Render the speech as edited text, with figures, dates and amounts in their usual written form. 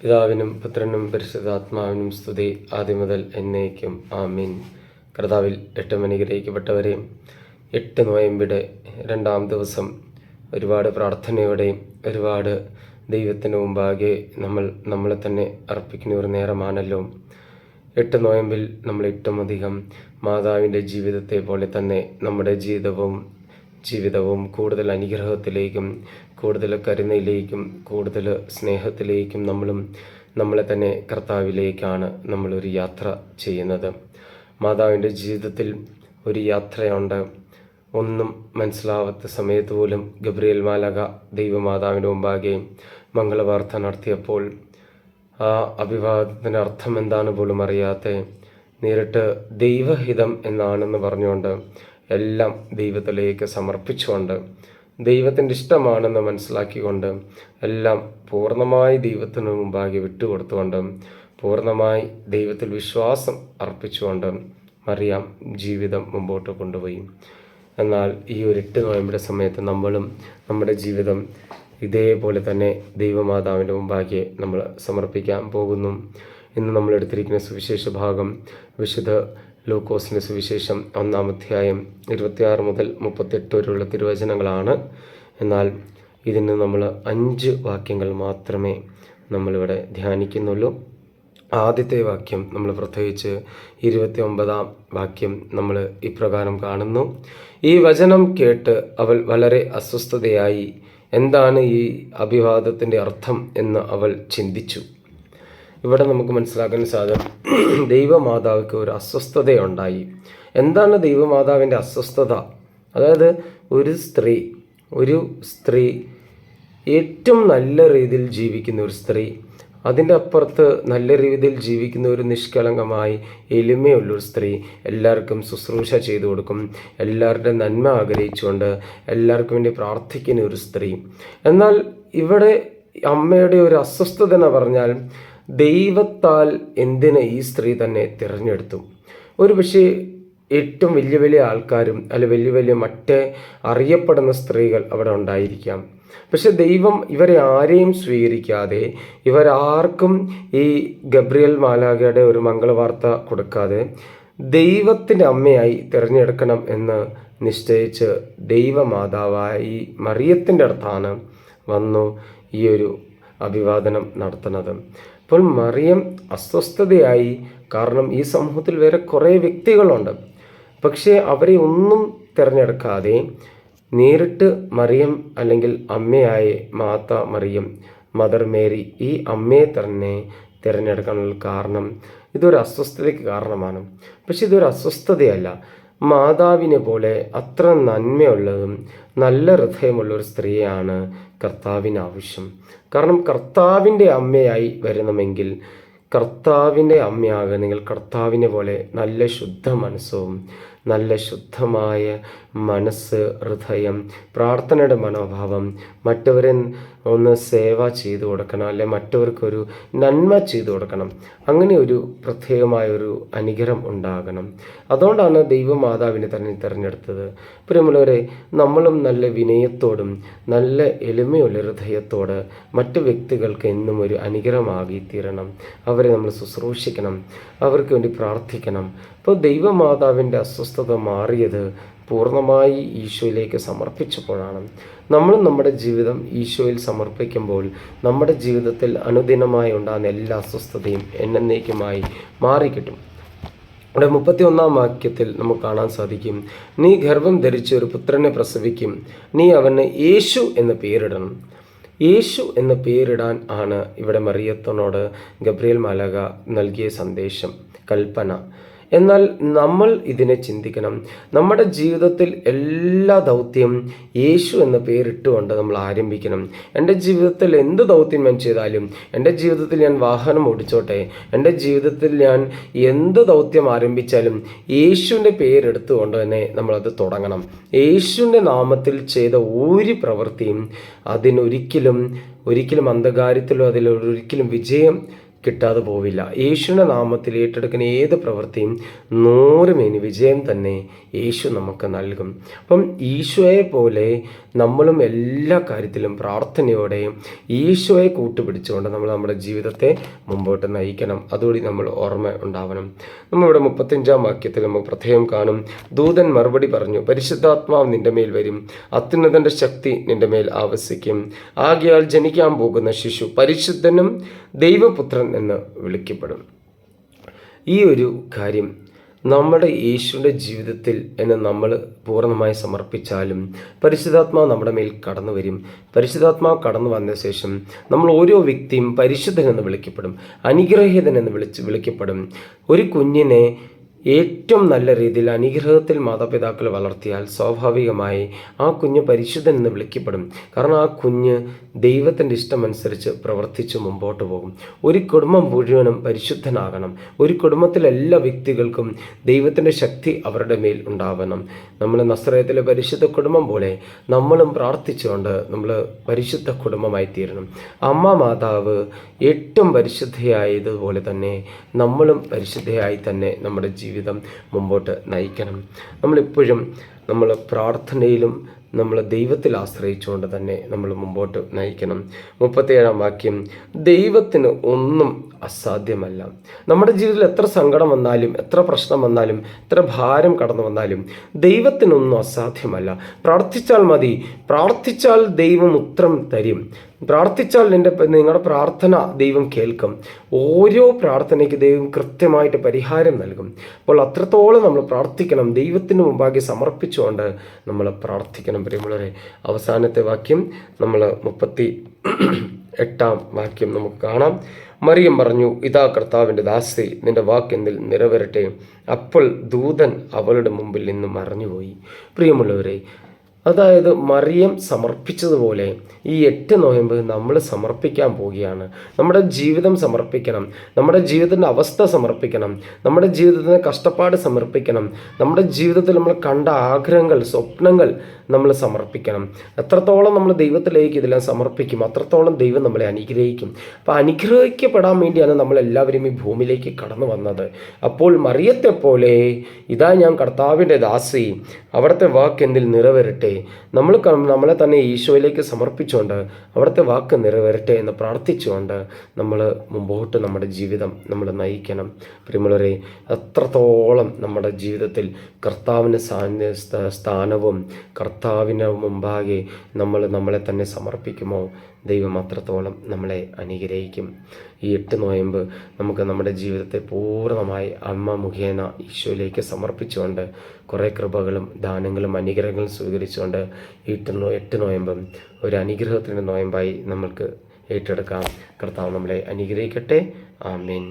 പിതാവിനും പുത്രനും പരിശുദ്ധാത്മാവിനും സ്തുതി, ആദ്യം മുതൽ എന്നേക്കും ആമീൻ. കർത്താവിൽ ഏറ്റവും അനുഗ്രഹിക്കപ്പെട്ടവരെ, 8 നോയമ്പിടെ 2-ാം ദിവസം ഒരുപാട് പ്രാർത്ഥനയോടെയും ഒരുപാട് ദൈവത്തിന് മുമ്പാകെ നമ്മളെ തന്നെ അർപ്പിക്കുന്ന ഒരു നേരമാണല്ലോ. 8 നോയമ്പിൽ നമ്മൾ ഏറ്റവും അധികം മാതാവിൻ്റെ ജീവിതത്തെ പോലെ തന്നെ നമ്മുടെ ജീവിതവും കൂടുതൽ അനുഗ്രഹത്തിലേക്കും കൂടുതൽ കരുണയിലേക്കും കൂടുതൽ സ്നേഹത്തിലേക്കും നമ്മളെ തന്നെ കർത്താവിലേക്കാണ് നമ്മളൊരു യാത്ര ചെയ്യുന്നത്. മാതാവിൻ്റെ ജീവിതത്തിൽ ഒരു യാത്രയുണ്ട്. ഒന്നും മനസ്സിലാവാത്ത സമയത്ത് പോലും ഗബ്രിയേൽ മാലാഖ ദൈവമാതാവിൻ്റെ മുമ്പാകെ മംഗളവാർത്ത നടത്തിയപ്പോൾ ആ അഭിവാദത്തിൻ്റെ അർത്ഥം എന്താണ് പോലും അറിയാതെ നേരിട്ട് ദൈവഹിതം എന്നാണെന്ന് പറഞ്ഞുകൊണ്ട് എല്ലാം ദൈവത്തിലേക്ക് സമർപ്പിച്ചുകൊണ്ട് ദൈവത്തിൻ്റെ ഇഷ്ടമാണെന്ന് മനസ്സിലാക്കിക്കൊണ്ട് എല്ലാം പൂർണ്ണമായി ദൈവത്തിന് മുമ്പാകെ വിട്ടുകൊടുത്തുകൊണ്ട് പൂർണ്ണമായി ദൈവത്തിൽ വിശ്വാസം അർപ്പിച്ചുകൊണ്ട് മറിയാം ജീവിതം മുമ്പോട്ട് കൊണ്ടുപോയി. എന്നാൽ ഈ ഒരു 8 നോയമ്പിൻ്റെ സമയത്ത് നമ്മളും നമ്മുടെ ജീവിതം ഇതേപോലെ തന്നെ ദൈവമാതാവിൻ്റെ മുമ്പാകെ നമ്മൾ സമർപ്പിക്കാൻ പോകുന്നു. ഇന്ന് നമ്മൾ എടുത്തിരിക്കുന്ന സുവിശേഷ ഭാഗം വിശുദ്ധ ലൂക്കോസിൻ്റെ സുവിശേഷം 1-ാം അധ്യായം 26 മുതൽ 38 വരെയുള്ള തിരുവചനങ്ങളാണ്. എന്നാൽ ഇതിന് നമ്മൾ 5 വാക്യങ്ങൾ മാത്രമേ നമ്മളിവിടെ ധ്യാനിക്കുന്നുള്ളൂ. ആദ്യത്തെ വാക്യം നമ്മൾ പ്രത്യേകിച്ച് 29-ാം വാക്യം നമ്മൾ ഇപ്രകാരം കാണുന്നു: ഈ വചനം കേട്ട് അവൾ വളരെ അസ്വസ്ഥതയായി. എന്താണ് ഈ അഭിവാദത്തിൻ്റെ അർത്ഥം എന്ന് അവൾ ചിന്തിച്ചു. ഇവിടെ നമുക്ക് മനസ്സിലാക്കാൻ സാധിക്കും, ദൈവമാതാവിക്ക് ഒരു അസ്വസ്ഥതയുണ്ടായി. എന്താണ് ദൈവമാതാവിൻ്റെ അസ്വസ്ഥത? അതായത് ഒരു സ്ത്രീ ഏറ്റവും നല്ല രീതിയിൽ ജീവിക്കുന്ന ഒരു സ്ത്രീ, അതിൻ്റെ അപ്പുറത്ത് നല്ല രീതിയിൽ ജീവിക്കുന്ന ഒരു നിഷ്കളങ്കമായി എളിമയുള്ളൊരു സ്ത്രീ, എല്ലാവർക്കും ശുശ്രൂഷ ചെയ്തു കൊടുക്കും, എല്ലാവരുടെ നന്മ ആഗ്രഹിച്ചുകൊണ്ട് എല്ലാവർക്കും വേണ്ടി പ്രാർത്ഥിക്കുന്ന ഒരു സ്ത്രീ. എന്നാൽ ഇവിടെ അമ്മയുടെ ഒരു അസ്വസ്ഥത എന്ന് പറഞ്ഞാൽ, ദൈവത്താൽ എന്തിന് ഈ സ്ത്രീ തന്നെ തിരഞ്ഞെടുത്തു? ഒരു പക്ഷേ ഏറ്റവും വലിയ ആൾക്കാരും വലിയ മറ്റേ അറിയപ്പെടുന്ന സ്ത്രീകൾ അവിടെ ഉണ്ടായിരിക്കാം. പക്ഷെ ദൈവം ഇവരെ ആരെയും സ്വീകരിക്കാതെ, ഇവരാർക്കും ഈ ഗബ്രിയേൽ മാലാഖയുടെ ഒരു മംഗളവാർത്ത കൊടുക്കാതെ ദൈവത്തിൻ്റെ അമ്മയായി തിരഞ്ഞെടുക്കണം എന്ന് നിശ്ചയിച്ച് ദൈവമാതാവായി മറിയത്തിൻ്റെ അടുത്താണ് വന്നു ഈ ഒരു അഭിവാദനം നടത്തുന്നത്. അപ്പോൾ മറിയം അസ്വസ്ഥതയായി. കാരണം ഈ സമൂഹത്തിൽ വേറെ കുറേ വ്യക്തികളുണ്ട്. പക്ഷേ അവരെ ഒന്നും തിരഞ്ഞെടുക്കാതെ നേരിട്ട് മറിയം അല്ലെങ്കിൽ അമ്മയായ മാതാ മറിയം, മദർ മേരി, ഈ അമ്മയെ തന്നെ തിരഞ്ഞെടുക്കാനുള്ള കാരണം ഇതൊരു അസ്വസ്ഥതയ്ക്ക് കാരണമാണ്. പക്ഷെ ഇതൊരു അസ്വസ്ഥതയല്ല. മാതാവിനെ പോലെ അത്ര നന്മയുള്ളതും നല്ല ഹൃദയമുള്ളൊരു സ്ത്രീയാണ് കർത്താവിന് ആവശ്യം. കാരണം കർത്താവിൻ്റെ അമ്മയായി വരണമെങ്കിൽ, കർത്താവിൻ്റെ അമ്മയാകണമെങ്കിൽ കർത്താവിനെ പോലെ നല്ല ശുദ്ധ മനസ്സും നല്ല ശുദ്ധമായ മനസ്സ്, ഹൃദയം, പ്രാർത്ഥനയുടെ മനോഭാവം, മറ്റവരെ ഒന്ന് സേവ ചെയ്തു കൊടുക്കണം, അല്ലെ മറ്റവർക്കൊരു നന്മ ചെയ്തു കൊടുക്കണം, അങ്ങനെ ഒരു പ്രത്യേകമായൊരു അനുഗ്രഹം ഉണ്ടാകണം. അതുകൊണ്ടാണ് ദൈവമാതാവിനെ തന്നെ തിരഞ്ഞെടുത്തത്. പ്രിയമുള്ളവരെ, നമ്മളും നല്ല വിനയത്തോടും നല്ല എളിമയുള്ള ഹൃദയത്തോട് മറ്റു വ്യക്തികൾക്ക് എന്നും ഒരു അനുഗ്രഹമാകി തീരണം. അവരെ നമ്മൾ ശുശ്രൂഷിക്കണം, അവർക്ക് വേണ്ടി പ്രാർത്ഥിക്കണം. അപ്പോൾ ദൈവമാതാവിൻ്റെ അസ്വസ്ഥത മാറിയത് പൂർണ്ണമായി ഈശോയിലേക്ക് സമർപ്പിച്ചപ്പോഴാണ്. നമ്മളും നമ്മുടെ ജീവിതം ഈശോയിൽ സമർപ്പിക്കുമ്പോൾ നമ്മുടെ ജീവിതത്തിൽ അനുദിനമായി ഉണ്ടാകുന്ന എല്ലാ അസ്വസ്ഥതയും എന്നേക്കുമായി മാറിക്കിട്ടും. ഇവിടെ 31-ാം വാക്യത്തിൽ നമുക്ക് കാണാൻ സാധിക്കും: നീ ഗർഭം ധരിച്ച് ഒരു പുത്രനെ പ്രസവിക്കും, നീ അവന് യേശു എന്ന് പേരിടണം. യേശു എന്ന് പേരിടാൻ ആണ് ഇവിടെ മറിയത്തിനോട് ഗബ്രിയേൽ മാലാഖ നൽകിയ സന്ദേശം, കൽപ്പന. എന്നാൽ നമ്മൾ ഇതിനെ ചിന്തിക്കണം. നമ്മുടെ ജീവിതത്തിൽ എല്ലാ ദൗത്യം യേശു എന്ന പേരിട്ടുകൊണ്ട് നമ്മൾ ആരംഭിക്കണം. എൻ്റെ ജീവിതത്തിൽ എന്ത് ദൗത്യം ഞാൻ ചെയ്താലും, എൻ്റെ ജീവിതത്തിൽ ഞാൻ വാഹനം ഓടിച്ചോട്ടെ, എൻ്റെ ജീവിതത്തിൽ ഞാൻ എന്ത് ദൗത്യം ആരംഭിച്ചാലും യേശുവിൻ്റെ പേരെടുത്തുകൊണ്ട് തന്നെ നമ്മളത് തുടങ്ങണം. യേശുവിൻ്റെ നാമത്തിൽ ചെയ്ത ഒരു പ്രവൃത്തിയും അതിനൊരിക്കലും അന്ധകാരത്തിലോ അതിലൊരിക്കലും വിജയം കിട്ടാതെ പോവില്ല. യേശുവിൻ്റെ നാമത്തിൽ ഏറ്റെടുക്കുന്ന ഏത് പ്രവൃത്തിയും 100 മേനി വിജയം തന്നെ യേശു നമുക്ക് നൽകും. അപ്പം ഈശോയെ പോലെ നമ്മളും എല്ലാ കാര്യത്തിലും പ്രാർത്ഥനയോടെയും ഈശോയെ കൂട്ടുപിടിച്ചുകൊണ്ട് നമ്മൾ നമ്മുടെ ജീവിതത്തെ മുമ്പോട്ട് നയിക്കണം. അതുകൂടി നമ്മൾ ഓർമ്മ ഉണ്ടാവണം. നമ്മളിവിടെ 35-ാം വാക്യത്തിൽ നമുക്ക് പ്രത്യേകം കാണും, ദൂതൻ മറുപടി പറഞ്ഞു, പരിശുദ്ധാത്മാവ് നിന്റെ മേൽ വരും, അത്യുന്നതൻ്റെ ശക്തി നിന്റെ മേൽ ആവസിക്കും. ആകയാൽ ജനിക്കാൻ പോകുന്ന ശിശു പരിശുദ്ധനും ദൈവപുത്രൻ എന്ന് വിളിക്കപ്പെടും. ഈ ഒരു കാര്യം നമ്മുടെ യേശുവിൻ്റെ ജീവിതത്തിൽ എന്ന് നമ്മൾ പൂർണ്ണമായി സമർപ്പിച്ചാലും പരിശുദ്ധാത്മാവ് നമ്മുടെ മേൽ കടന്നു വരും. പരിശുദ്ധാത്മാവ് കടന്നു വന്ന ശേഷം നമ്മൾ ഓരോ വ്യക്തിയും പരിശുദ്ധൻ എന്ന് വിളിക്കപ്പെടും, അനുഗ്രഹീതൻ എന്ന് വിളിക്കപ്പെടും. ഒരു കുഞ്ഞിനെ ഏറ്റവും നല്ല രീതിയിൽ അനുഗ്രഹത്തിൽ മാതാപിതാക്കൾ വളർത്തിയാൽ സ്വാഭാവികമായി ആ കുഞ്ഞ് പരിശുദ്ധൻ എന്ന് വിളിക്കപ്പെടും. കാരണം ആ കുഞ്ഞ് ദൈവത്തിൻ്റെ ഇഷ്ടമനുസരിച്ച് പ്രവർത്തിച്ച് മുമ്പോട്ട് പോകും. ഒരു കുടുംബം മുഴുവനും പരിശുദ്ധനാകണം. ഒരു കുടുംബത്തിലെ എല്ലാ വ്യക്തികൾക്കും ദൈവത്തിൻ്റെ ശക്തി അവരുടെ മേൽ ഉണ്ടാവണം. നമ്മൾ നസ്രയത്തിലെ പരിശുദ്ധ കുടുംബം പോലെ നമ്മളും പ്രാർത്ഥിച്ചുകൊണ്ട് നമ്മൾ പരിശുദ്ധ കുടുംബമായി തീരണം. അമ്മ മാതാവ് ഏറ്റവും പരിശുദ്ധയായതുപോലെ തന്നെ നമ്മളും പരിശുദ്ധയായി തന്നെ നമ്മുടെ ജീവിതം മുമ്പോട്ട് നയിക്കണം. നമ്മളിപ്പോഴും നമ്മൾ പ്രാർത്ഥനയിലും നമ്മൾ ദൈവത്തിൽ ആശ്രയിച്ചുകൊണ്ട് തന്നെ നമ്മൾ മുമ്പോട്ട് നയിക്കണം. 37-ാം വാക്യം, ദൈവത്തിന് ഒന്നും അസാധ്യമല്ല. നമ്മുടെ ജീവിതത്തിൽ എത്ര സങ്കടം വന്നാലും, എത്ര പ്രശ്നം വന്നാലും, എത്ര ഭാരം കടന്നു വന്നാലും ദൈവത്തിനൊന്നും അസാധ്യമല്ല. പ്രാർത്ഥിച്ചാൽ മതി. പ്രാർത്ഥിച്ചാൽ ദൈവം ഉത്തരം തരും. പ്രാർത്ഥിച്ചാൽ നിങ്ങളുടെ പ്രാർത്ഥന ദൈവം കേൾക്കും. ഓരോ പ്രാർത്ഥനയ്ക്ക് ദൈവം കൃത്യമായിട്ട് പരിഹാരം നൽകും. അപ്പോൾ അത്രത്തോളം നമ്മൾ പ്രാർത്ഥിക്കണം. ദൈവത്തിന് മുമ്പാകെ സമർപ്പിച്ചുകൊണ്ട് നമ്മൾ പ്രാർത്ഥിക്കണം. പ്രിയമുള്ളവരെ, അവസാനത്തെ വാക്യം നമ്മൾ 38-ാം വാക്യം നമുക്ക് കാണാം. മറിയം പറഞ്ഞു, ഇതാ കർത്താവിൻ്റെ ദാസി, നിന്റെ വാക്കെന്നിൽ നിറവേറട്ടെ. അപ്പോൾ ദൂതൻ അവളുടെ മുമ്പിൽ നിന്ന് മറഞ്ഞുപോയി. പ്രിയമുള്ളവരെ, അതായത് മറിയം സമർപ്പിച്ചതുപോലെ ഈ 8 നോയമ്പ് നമ്മൾ സമർപ്പിക്കാൻ പോവുകയാണ്. നമ്മുടെ ജീവിതം സമർപ്പിക്കണം. നമ്മുടെ ജീവിതത്തിൻ്റെ അവസ്ഥ സമർപ്പിക്കണം. നമ്മുടെ ജീവിതത്തിൻ്റെ കഷ്ടപ്പാട് സമർപ്പിക്കണം. നമ്മുടെ ജീവിതത്തിൽ നമ്മൾ കണ്ട ആഗ്രഹങ്ങൾ, സ്വപ്നങ്ങൾ നമ്മൾ സമർപ്പിക്കണം. എത്രത്തോളം നമ്മൾ ദൈവത്തിലേക്ക് ഇതെല്ലാം സമർപ്പിക്കും അത്രത്തോളം ദൈവം നമ്മളെ അനുഗ്രഹിക്കും. അപ്പോൾ അനുഗ്രഹിക്കപ്പെടാൻ വേണ്ടിയാണ് നമ്മളെല്ലാവരും ഈ ഭൂമിയിലേക്ക് കടന്നു വന്നത്. അപ്പോൾ മറിയത്തെ പോലെ ഇതാ ഞാൻ കർത്താവിൻ്റെ ദാസി, അവിടുത്തെ വാക്ക് എന്നിൽ നിറവേറട്ടെ. നമ്മളെ തന്നെ ഈശോയിലേക്ക് സമർപ്പിച്ചുകൊണ്ട് അവിടുത്തെ വാക്ക് നിറവേറട്ടെ എന്ന് പ്രാർത്ഥിച്ചുകൊണ്ട് നമ്മൾ മുമ്പോട്ട് നമ്മുടെ ജീവിതം നമ്മൾ നയിക്കണം. പ്രിയമുള്ളവരെ, അത്രത്തോളം നമ്മുടെ ജീവിതത്തിൽ കർത്താവിന് സ്ഥാനവും കർത്താവിന് മുമ്പാകെ നമ്മളെ തന്നെ സമർപ്പിക്കുമോ ദൈവം അത്രത്തോളം നമ്മളെ അനുഗ്രഹിക്കും. ഈ 8 നോയമ്പ് നമുക്ക് നമ്മുടെ ജീവിതത്തെ പൂർണ്ണമായി അമ്മ മുഖേന ഈശോയിലേക്ക് സമർപ്പിച്ചുകൊണ്ട് കുറേ കൃപകളും ദാനങ്ങളും അനുഗ്രഹങ്ങളും സ്വീകരിച്ചുകൊണ്ട് 8 നോയമ്പും ഒരു അനുഗ്രഹത്തിൻ്റെ നോയമ്പായി നമ്മൾക്ക് ഏറ്റെടുക്കാം. കർത്താവ് നമ്മളെ അനുഗ്രഹിക്കട്ടെ. ആമേൻ.